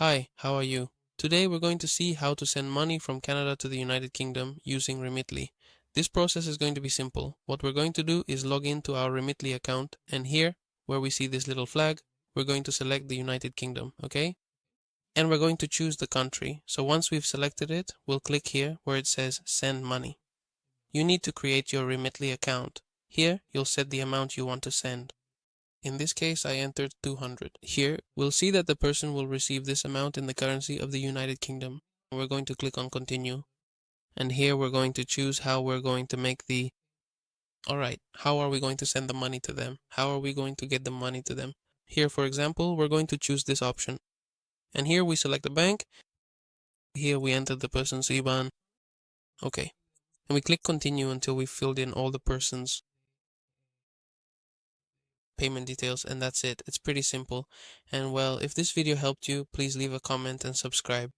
Hi, how are you? Today we're going to see how to send money from Canada to the United Kingdom using Remitly. This process is going to be simple. What we're going to do is log into our Remitly account, and here, where we see this little flag, we're going to select the United Kingdom, okay? And we're going to choose the country. So once we've selected it, we'll click here where it says send money. You need to create your Remitly account. Here, you'll set the amount you want to send. In this case, I entered 200. Here, we'll see that the person will receive this amount in the currency of the United Kingdom. We're going to click on continue. And here we're going to choose how we're going to make the... Alright, how are we going to send the money to them? How are we going to get the money to them? Here, for example, we're going to choose this option. And here we select the bank. Here we enter the person's IBAN. Okay. And we click continue until we've filled in all the person's payment details, and that's it. It's pretty simple. And well, if this video helped you, please leave a comment and subscribe.